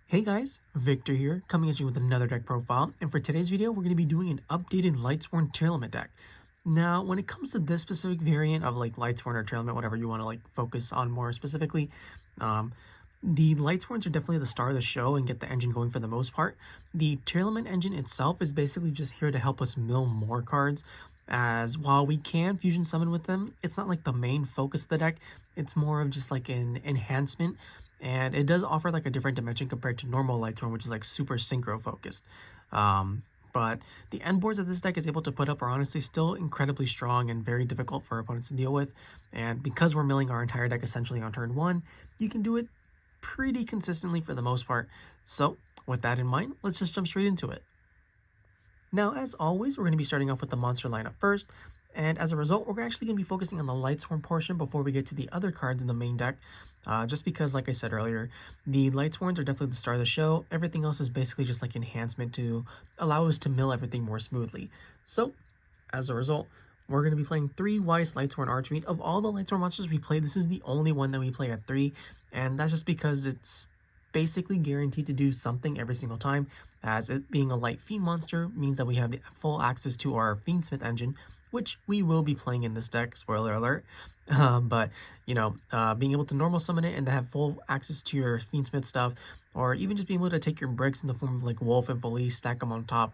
Hey guys, Victor here, coming at you with another deck profile, and for today's video we're going to be doing an updated Lightsworn Tearlament deck. Now, when it comes to this specific variant of like Lightsworn or Tearlament, whatever you want to like focus on more specifically, the Lightsworns are definitely the star of the show and get the engine going for the most part. The Tearlament engine itself is basically just here to help us mill more cards, as while we can fusion summon with them, it's not like the main focus of the deck. It's more of just like an enhancement, and it does offer like a different dimension compared to normal Lightsworn, which is like super synchro focused. But the end boards that this deck is able to put up are honestly still incredibly strong and very difficult for opponents to deal with. And because we're milling our entire deck essentially on turn 1, you can do it pretty consistently for the most part. So with that in mind, let's just jump straight into it. Now, as always, we're going to be starting off with the monster lineup first, and as a result, we're actually going to be focusing on the Lightsworn portion before we get to the other cards in the main deck, just because, like I said earlier, the Lightsworns are definitely the star of the show. Everything else is basically just like enhancement to allow us to mill everything more smoothly. So, as a result, we're going to be playing 3 Weiss Lightsworn Archfiend. Of all the Lightsworn monsters we play, this is the only one that we play at 3, and that's just because it's basically guaranteed to do something every single time, as it being a light fiend monster means that we have the full access to our Fiendsmith engine, which we will be playing in this deck, spoiler alert. But you know, being able to normal summon it and to have full access to your Fiendsmith stuff, or even just being able to take your bricks in the form of like Wulf and Felis, stack them on top,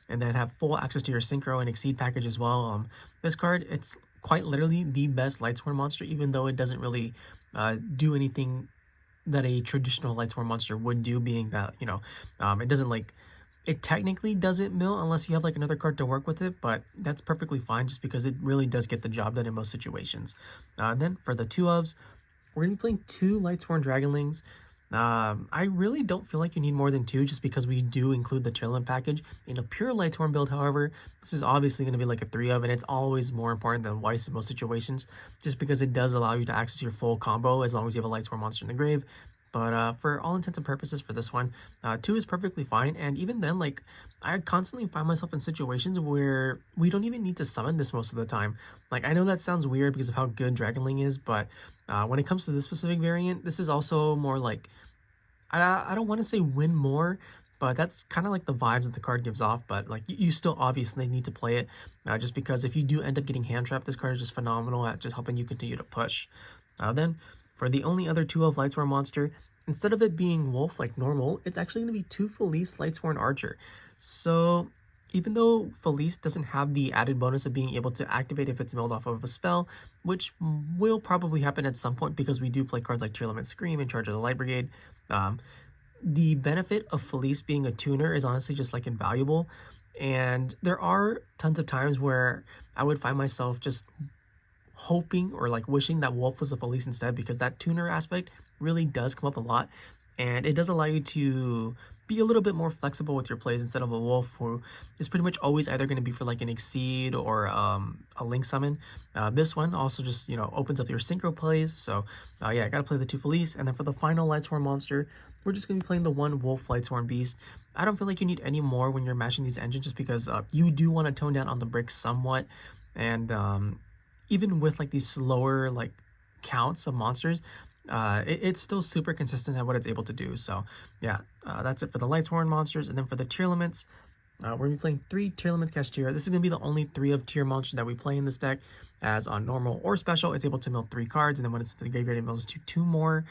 and then have full access to your synchro and exceed package as well. This card, it's quite literally the best Lightsworn monster, even though it doesn't really do anything that a traditional Lightsworn monster would do, being that, you know, it doesn't like, it technically doesn't mill unless you have like another card to work with it, but that's perfectly fine just because it really does get the job done in most situations. And then for the 2-ofs, we're going to be playing 2 Lightsworn Dragonlings. I really don't feel like you need more than 2 just because we do include the Tearlaments package. In a pure Lightsworn build, however, this is obviously going to be like a 3-of, and it's always more important than Weiss in most situations, just because it does allow you to access your full combo as long as you have a Lightsworn monster in the grave. But for all intents and purposes for this one, 2 is perfectly fine. And even then, like, I constantly find myself in situations where we don't even need to summon this most of the time. Like, I know that sounds weird because of how good Dragonling is, but when it comes to this specific variant, this is also more like, I don't want to say win more, but that's kind of like the vibes that the card gives off. But like, you still obviously need to play it, just because if you do end up getting hand trapped, this card is just phenomenal at just helping you continue to push. Then for the only other 2-of Lightsworn monster, instead of it being Wulf like normal, it's actually going to be 2 Felis Lightsworn Archer. So even though Felis doesn't have the added bonus of being able to activate if it's milled off of a spell, which will probably happen at some point because we do play cards like Tearlaments Scream in charge of the Light Brigade, the benefit of Felis being a tuner is honestly just like invaluable. And there are tons of times where I would find myself just hoping or like wishing that Wulf was a Felis instead, because that tuner aspect really does come up a lot, and it does allow you to be a little bit more flexible with your plays instead of a Wulf who is pretty much always either going to be for like an exceed or a link summon. This one also just, you know, opens up your synchro plays. So yeah, I gotta play the 2 Felis. And then for the final Lightsworn monster, we're just gonna be playing the 1 Wulf Lightsworn Beast. I don't feel like you need any more when you're matching these engines, just because you do want to tone down on the bricks somewhat, and even with like these slower like counts of monsters, it's still super consistent at what it's able to do. So yeah, that's it for the Lightsworn monsters. And then for the Tearlaments, we're going to be playing 3 Tearlaments Kashtira. This is going to be the only 3-of tier monster that we play in this deck, as on normal or special, it's able to mill 3 cards, and then when it's to the graveyard, it mills 2 more.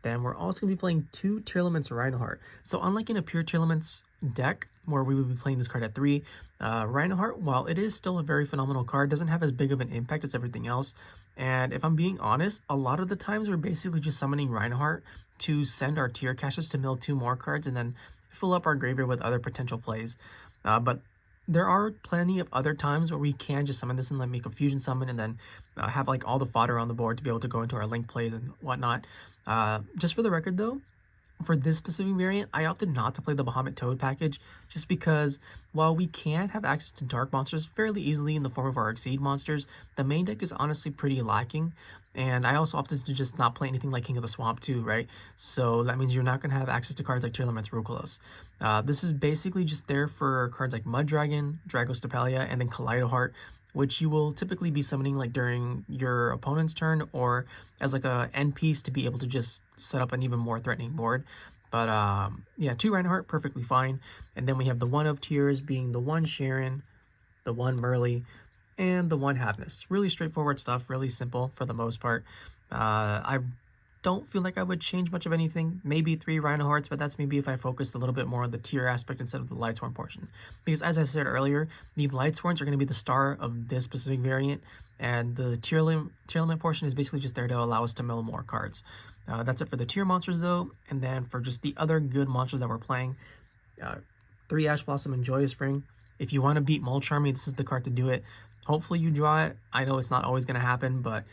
Then we're also going to be playing 2 Tearlaments ReinoHeart. So unlike in a pure Tearlaments deck, where we would be playing this card at 3, ReinoHeart, while it is still a very phenomenal card, doesn't have as big of an impact as everything else. And if I'm being honest, a lot of the times we're basically just summoning ReinoHeart to send our tier caches to mill 2 more cards and then fill up our graveyard with other potential plays. But there are plenty of other times where we can just summon this and like make a fusion summon and then have like all the fodder on the board to be able to go into our link plays and whatnot. Just for the record though, for this specific variant, I opted not to play the Bahamut Toad package, just because while we can have access to dark monsters fairly easily in the form of our Exceed monsters, the main deck is honestly pretty lacking. And I also opted to just not play anything like King of the Swamp too, right? So that means you're not going to have access to cards like Tearlaments Rucolos. This is basically just there for cards like Mud Dragon, Dragostapelia, and then Kaleidoheart, which you will typically be summoning like during your opponent's turn or as like a end piece to be able to just set up an even more threatening board. But yeah, 2 ReinoHeart, perfectly fine. And then we have the 1 of Tears being the 1 Scheiren, the 1 Merrli, and the 1 Havnis. Really straightforward stuff, really simple for the most part. I don't feel like I would change much of anything. Maybe 3 ReinoHearts, but that's maybe if I focused a little bit more on the tier aspect instead of the Lightsworn portion. Because as I said earlier, the Lightsworns are going to be the star of this specific variant, and the Tearlament portion is basically just there to allow us to mill more cards. That's it for the tier monsters though, and then for just the other good monsters that we're playing, 3 Ash Blossom and Joyous Spring. If you want to beat Mulch Army, this is the card to do it. Hopefully you draw it. I know it's not always going to happen, but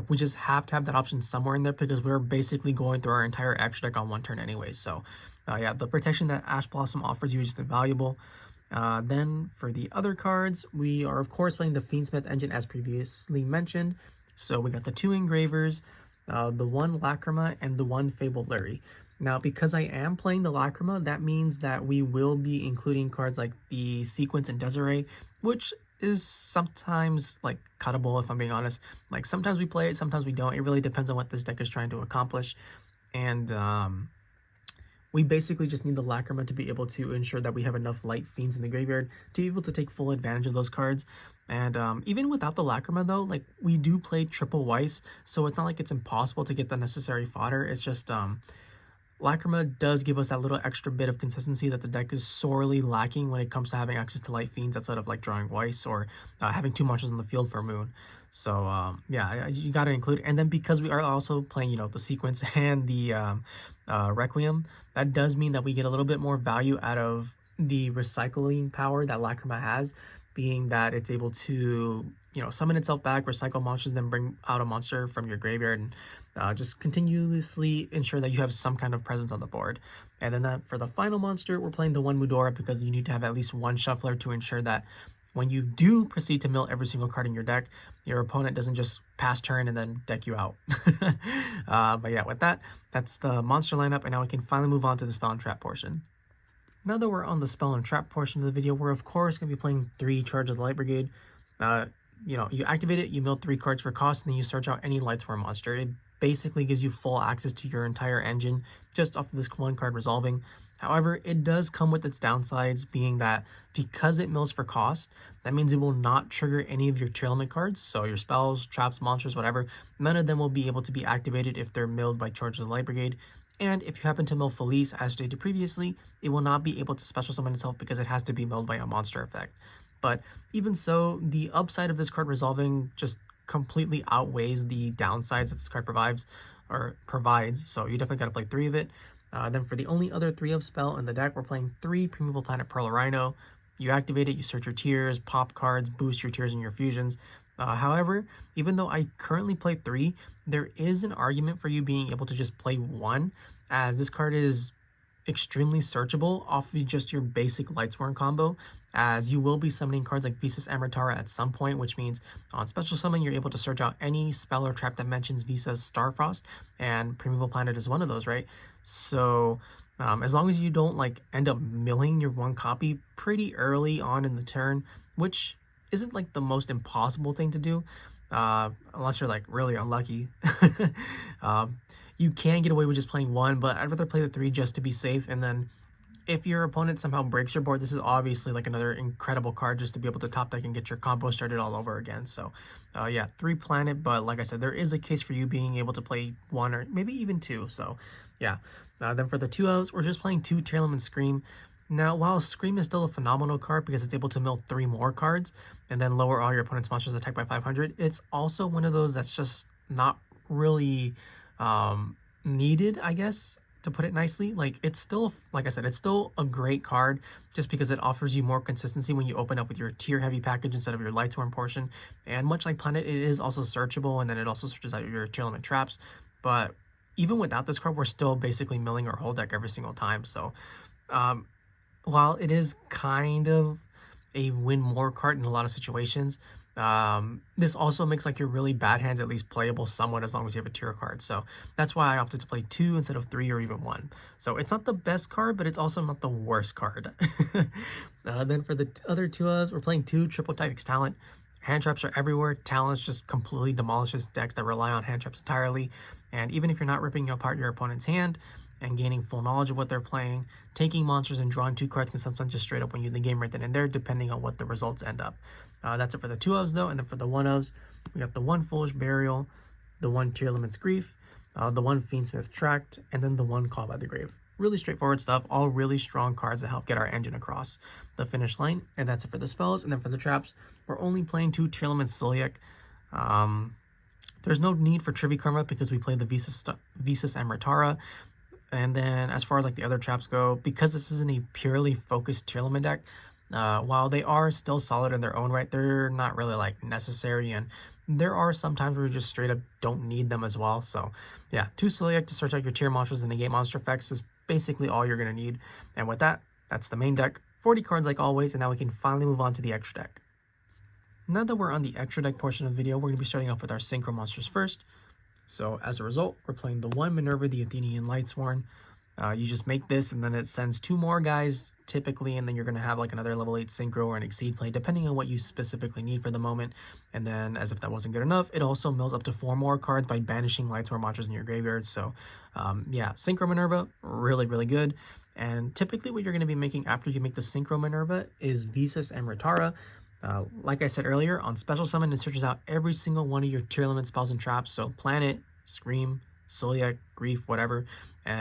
we just have to have that option somewhere in there because we're basically going through our entire extra deck on 1 turn anyway. So yeah, the protection that Ash Blossom offers you is just invaluable. Then for the other cards, we are of course playing the Fiendsmith engine as previously mentioned. So we got the 2 engravers, the 1 Lacrima, and the 1 Fabled Lurrie. Now, because I am playing the Lacrima, that means that we will be including cards like the Sequence and Desiree, which is sometimes like cuttable, if I'm being honest. Like sometimes we play it, sometimes we don't. It really depends on what this deck is trying to accomplish. And we basically just need the Lacrima to be able to ensure that we have enough light fiends in the graveyard to be able to take full advantage of those cards. And even without the Lacrima though, like we do play triple Weiss, so it's not like it's impossible to get the necessary fodder. It's just Lacrima does give us that little extra bit of consistency that the deck is sorely lacking when it comes to having access to light fiends outside of like drawing Weiss or having 2 monsters on the field for Moon. So yeah, you got to include. And then because we are also playing, you know, the Sequence and the Requiem, that does mean that we get a little bit more value out of the recycling power that Lacrima has, being that it's able to, you know, summon itself back, recycle monsters, then bring out a monster from your graveyard, and just continuously ensure that you have some kind of presence on the board. And then for the final monster, we're playing the 1 Mudora because you need to have at least 1 shuffler to ensure that when you do proceed to mill every single card in your deck, your opponent doesn't just pass turn and then deck you out. But yeah, with that, that's the monster lineup, and now we can finally move on to the spell and trap portion. Now that we're on the spell and trap portion of the video, we're of course going to be playing 3 Charge of the Light Brigade. You know, you activate it, you mill 3 cards for cost, and then you search out any Lightsworn monster. It basically gives you full access to your entire engine just off of this 1 card resolving. However, it does come with its downsides, being that because it mills for cost, that means it will not trigger any of your Tearlament cards. So your spells, traps, monsters, whatever, none of them will be able to be activated if they're milled by Charge of the Light Brigade. And if you happen to mill Felis, as stated previously, it will not be able to special summon itself because it has to be milled by a monster effect. But even so, the upside of this card resolving just completely outweighs the downsides that this card provides. So you definitely got to play 3 of it. Then for the only other 3 of spell in the deck, we're playing 3 Primeval Planet Perlereino. You activate it, you search your tiers, pop cards, boost your tiers and your fusions. However, even though I currently play 3, there is an argument for you being able to just play 1, as this card is extremely searchable off of just your basic Lightsworn combo, as you will be summoning cards like Visa's Amritara at some point, which means on special summon you're able to search out any spell or trap that mentions Visa's Starfrost, and Primeval Planet is one of those, right? So as long as you don't like end up milling your 1 copy pretty early on in the turn, which isn't like the most impossible thing to do, unless you're like really unlucky. You can get away with just playing 1, but I'd rather play the 3 just to be safe. And then if your opponent somehow breaks your board, this is obviously like another incredible card just to be able to top deck and get your combo started all over again. So yeah, 3 planet, but like I said, there is a case for you being able to play 1 or maybe even 2. So yeah, then for the 2-Os, we're just playing 2 Tearlaments Scream. Now, while Scream is still a phenomenal card because it's able to mill 3 more cards and then lower all your opponent's monsters attack by 500, it's also one of those that's just not really needed, I guess, to put it nicely. Like, it's still, like I said, it's still a great card just because it offers you more consistency when you open up with your tier heavy package instead of your Lightsworn portion. And much like Planet, it is also searchable, and then it also searches out your Tearlament traps. But even without this card, we're still basically milling our whole deck every single time. So while it is kind of a win more card in a lot of situations, this also makes like your really bad hands at least playable somewhat as long as you have a tier card. So that's why I opted to play 2 instead of 3 or even 1. So it's not the best card, but it's also not the worst card. Then for the other 2-Os, we're playing 2 Triple Tactics Talent. Hand traps are everywhere. Talents just completely demolishes decks that rely on hand traps entirely. And even if you're not ripping apart your opponent's hand, and gaining full knowledge of what they're playing. Taking monsters and drawing 2 cards can sometimes just straight up win you the game right then and there, depending on what the results end up. That's it for the 2-ofs though, and then for the 1-ofs, we got the 1 Foolish Burial, the 1 Tearlaments Grief, the 1 Fiendsmith Tract, and then the 1 Call by the Grave. Really straightforward stuff, all really strong cards that help get our engine across the finish line. And that's it for the spells. And then for the traps, we're only playing 2 Tearlaments Sulliek. There's no need for Trivia Karma because we play the Visas Amritara. And then as far as like the other traps go, because this isn't a purely focused Tearlament deck, while they are still solid in their own right, they're not really like necessary, and there are some times where we just straight up don't need them as well. So yeah, 2 Sulliek to search out your tier monsters and negate monster effects is basically all you're going to need. And with that, that's the main deck. 40 cards like always, and now we can finally move on to the extra deck. Now that we're on the extra deck portion of the video, we're going to be starting off with our synchro monsters first. So as a result, we're playing the 1 Minerva, the Athenian Lightsworn. You just make this, and then it sends 2 more guys typically, and then you're going to have like another level 8 synchro or an exceed play depending on what you specifically need for the moment. And then, as if that wasn't good enough, it also mills up to 4 more cards by banishing Lightsworn monsters in your graveyard. So yeah, synchro Minerva, really good. And typically what you're going to be making after you make the synchro Minerva is Visas Amritara. Like I said earlier, on special summon, it searches out every single one of your Tearlaments spells and traps. So Planet, Scream, Sulliek, Grief, whatever.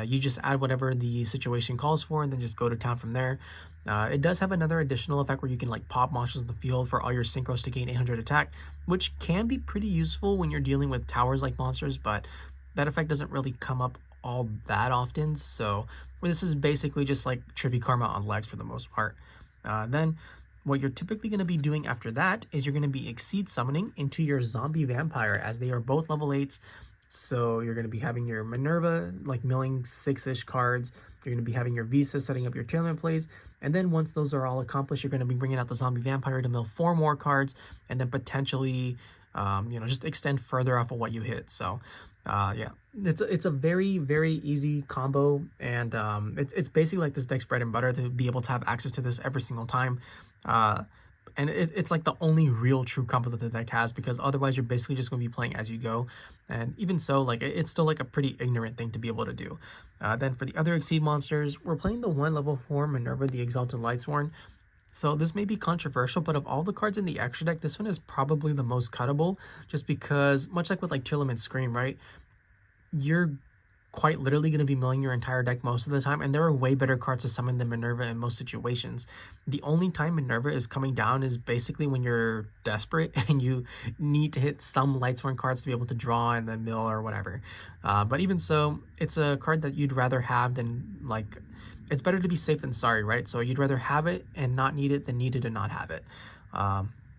You just add whatever the situation calls for, and then just go to town from there. It does have another additional effect where you can like pop monsters in the field for all your synchros to gain 800 attack, which can be pretty useful when you're dealing with towers like monsters, but that effect doesn't really come up all that often. So this is basically just like Trivia Karma on legs for the most part. Then what you're typically going to be doing after that is you're going to be exceed summoning into your zombie vampire, as they are both level 8s. So you're going to be having your Minerva, like milling 6-ish cards. You're going to be having your Visa setting up your Tearlament plays. And then once those are all accomplished, you're going to be bringing out the zombie vampire to mill 4 more cards, and then potentially, just extend further off of what you hit. So yeah, it's a very easy combo, and it's basically like this deck's bread and butter to be able to have access to this every single time. And it's like the only real true combo that the deck has, because otherwise you're basically just going to be playing as you go. And even so, like it's still like a pretty ignorant thing to be able to do. Then for the other exceed monsters, we're playing the 1 level 4 Minerva, the Exalted Lightsworn. So this may be controversial, but of all the cards in the extra deck, this one is probably the most cuttable, just because, much like with like Tearlaments Scream, right? You're quite literally going to be milling your entire deck most of the time, and there are way better cards to summon than Minerva in most situations. The only time Minerva is coming down is basically when you're desperate and you need to hit some Lightsworn cards to be able to draw and then mill or whatever. But even so, it's a card that you'd rather have than, like, it's better to be safe than sorry, right? So you'd rather have it and not need it than need it and not have it.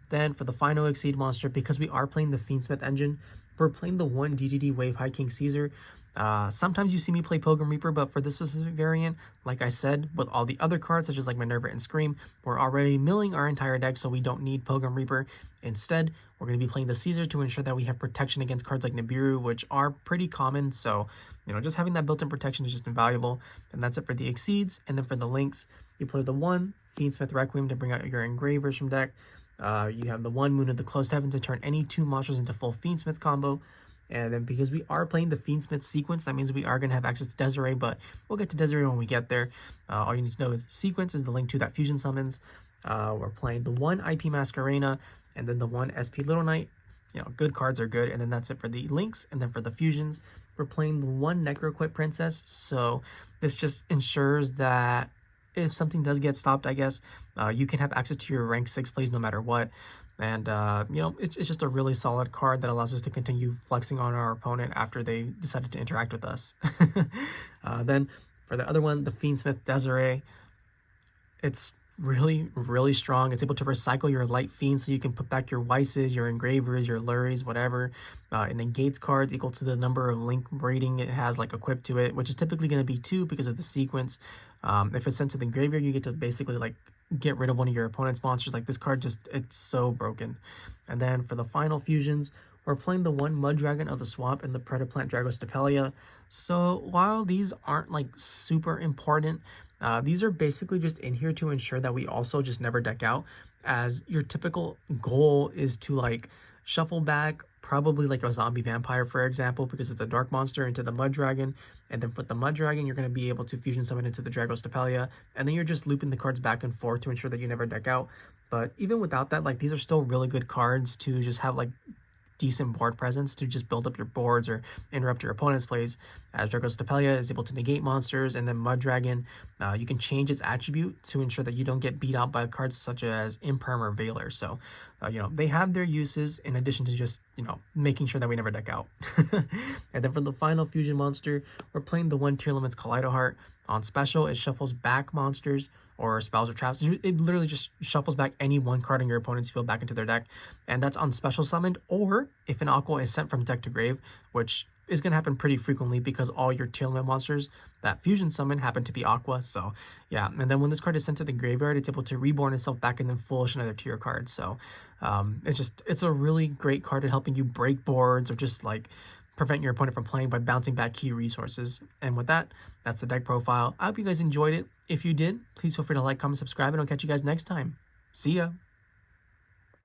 Then for the final exceed monster, because we are playing the Fiendsmith engine, we're playing the 1 DDD Wave High King Caesar. Sometimes you see me play Pilgrim Reaper, but for this specific variant, like I said, with all the other cards such as like Minerva and Scream, we're already milling our entire deck, so we don't need Pilgrim Reaper. Instead, we're going to be playing the Caesar to ensure that we have protection against cards like Nibiru, which are pretty common. So, just having that built-in protection is just invaluable. And that's it for the exceeds. And then for the links, you play the 1 Fiendsmith Requiem to bring out your engravers from deck. You have the 1 Moon of the Closed Heaven to turn any 2 monsters into full Fiendsmith combo. And then because we are playing the Fiendsmith sequence, that means we are going to have access to Desiree, but we'll get to Desiree when we get there. All you need to know is sequence is the link to that fusion summons. We're playing the 1 IP Masquerena, and then the 1 SP Little Knight. Good cards are good, and then that's it for the links. And then for the fusions, we're playing the 1 Necroquip Princess. So this just ensures that if something does get stopped, I guess, you can have access to your rank 6 plays no matter what. And, it's just a really solid card that allows us to continue flexing on our opponent after they decided to interact with us. Then for the other one, the Fiendsmith Desiree, it's really strong. It's able to recycle your light fiends, so you can put back your Weisses, your engravers, your Lurries, whatever. It negates cards equal to the number of link rating it has like equipped to it, which is typically going to be 2 because of the sequence. If it's sent to the graveyard, you get to basically like get rid of one of your opponent's monsters. Like this card it's so broken. And then for the final fusions, we're playing the 1 Mud Dragon of the Swamp and the Predaplant Dragostapelia. So while these aren't like super important, these are basically just in here to ensure that we also just never deck out, as your typical goal is to like shuffle back, probably like a zombie vampire, for example, because it's a dark monster, into the Mud Dragon. And then with the Mud Dragon, you're going to be able to fusion summon into the Dragostapelia. And then you're just looping the cards back and forth to ensure that you never deck out. But even without that, like, these are still really good cards to just have like decent board presence to just build up your boards or interrupt your opponent's plays, as Dragostapelia is able to negate monsters, and then Mud Dragon, you can change its attribute to ensure that you don't get beat out by cards such as Imperm or Veiler. So, you know, they have their uses in addition to just, you know, making sure that we never deck out. And then for the final fusion monster, we're playing the one Tearlaments ReinoHeart. On special, it shuffles back monsters or spells or traps. It literally just shuffles back any one card in your opponent's field back into their deck, and that's on special summoned, or if an aqua is sent from deck to grave, which is going to happen pretty frequently because all your Tearlament monsters that fusion summon happen to be aqua. So yeah, and then when this card is sent to the graveyard, it's able to reborn itself back and then foolish another tier card. So it's a really great card at helping you break boards or just like prevent your opponent from playing by bouncing back key resources. And with that, that's the deck profile. I hope you guys enjoyed it. If you did, please feel free to like, comment, subscribe, and I'll catch you guys next time. See ya!